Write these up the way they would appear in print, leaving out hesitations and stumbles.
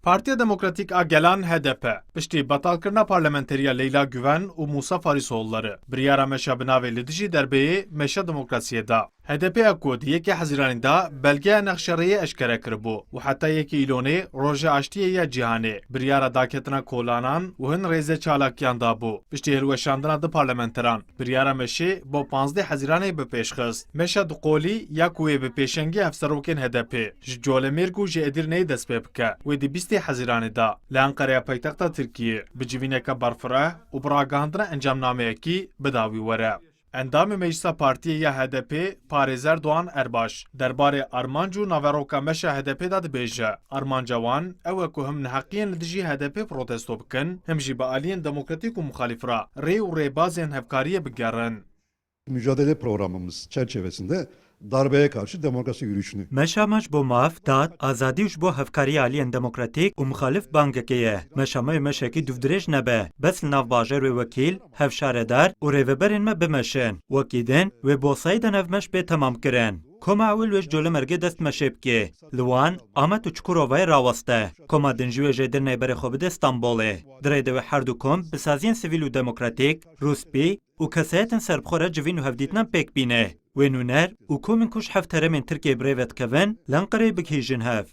Partiya Demokratîk a Gelan HDP piştî betalkirina parlamenteriya Leyla Güven û Musa Farîsoğulları biryara meşa bi navê li dijî derbeyê Meşa Demokrasiyê da. HDP ku di yekê hezîranên da belgeya nexşereyê eşkere kiribû û heta yekê îlonê roja aştiyê ya cîhanê biryara daketina kolanan û hin rêzê çalakiyan dabû. Piştî hilweşandina di parlamenteran biryara meşê bo 15 hezîranê bi pêş xist. Meşa diqolî ya ku wê bi pêşengî hevserokên HDP ji Colemêrg û ji Edirneyê dest pê bike. Wê di 20 hezîranê da li Enqereya paytexta Tirkiyê bi civîneke berfireh û bi ragihandina encamnameyekî bidawî were. Endamê Meclisa Partiyê ya HDP Parêzer Doğan Erbaş derbarê armanc û naveroka meşa HDP da dibêje. Armanca wan ew e ku him neheqiyên li dijî HDP protesto bikin, him jî bi aliyên demokratîk û muxalîf re rê û rêbazên hevkariyê bigerin. Mücadele programımız çerçevesinde darbeye karşı demokrasi yürüyüşünü. Meşamaç bu maf dat azadî û bo hevkarî aliyên demokratîk û muxalif bangekê ye. Meşamayê meşekî duvdirêj nebe. Bes li nav bajar wê wekîl, hevşaredar û rêveberên me bimeşin. Wekî din wê bosayî de navmeş bê temam kirin. Koma ewil wê ji Colemêrgê dest meşê bike. Li wan Amet û Çukurovayê raweste. Koma din jî wê jê Edirneyê berê xwe bide Stenbolê. Dirê de wê her du kom bi saziyên sivîl û demokratîk, rûspî û kesayetên serbixwe re civîn û hevdîtinan pêk bîne. Wê nûner û komên ku ji hev teremên Tirkiye bi rê ve dikevin, li Enqereyê bigihîjin hev.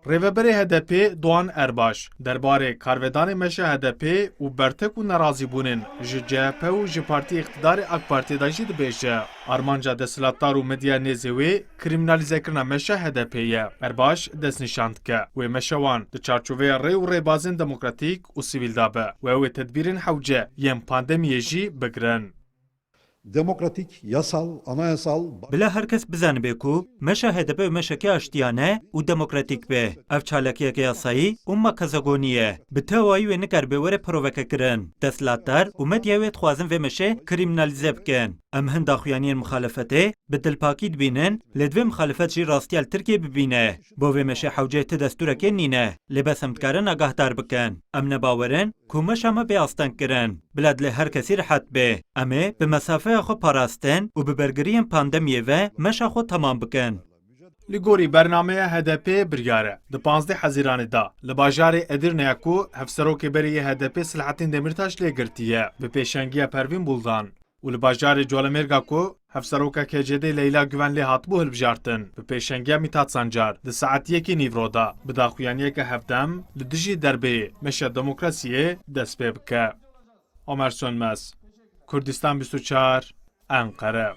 Rêveberê HDP Doğan Erbaş derbarê karvedanê meşa HDP û bertek û nerazîbûnên ji CHP û ji partiyê iqtidarê AK Partiê de jî dibêje. Armanca desthilatdar û medya nêzê wê krîminalîzekirina meşa HDP ye. Erbaş destnîşan dike. Wê meşa wan di çarçoveya rê û rêbazên demokratîk û sivîl da be. Wê ew ê tedbîrên hewce yên pandemiyê jî bigirin. Demokratik, yasal, anayasal... Bila herkes bizanibe ku meşa HDP û meşekê aştiyane û demokratîk be. Ev çalakiyeke yasayî û makazagoniye ye. Bi tewayî wê nikar bê were proveke kirin. Desthilatdar û medya wê dixwazin vê meşê krîminalîze bikin. Em hin daxuyaniyên mixalefetê bi dilpakî dibînin lê divê mixalefet jî rastiya li Tirkiye bibîne. Bo vê meşê hewcê ti destûrekê nîne. Lêbes em dikarin agahdar bikin. Em nebawerin ku meşa me bê asteng kirin. Bila dilê her kesî rihet bê. Em ê bi mesafeya xwe parastin û bi bergiriyên pandemiyê ve meşa xwe temam bikin. Li gorî bernameya HDP biryar e. Di 15 hezîranê da li bajarê Edirneya ku hevserokê berê yê HDP Selahattin Demirtaş lê girtiye bi pêşengiya Pervîn Buldan. û li bajarê Colemêrga ku hevseroka KCD Leyla Güven lê hatibû hilbijartin bi pêşengiya Mithat Sancar di saetiyekî nîvro da bi daxuyaniyeke hevdem li dijî derbeyê Meşa Demokrasiyê dest pê bike. Ömer Sönmez, Kurdistan 24, Ankara.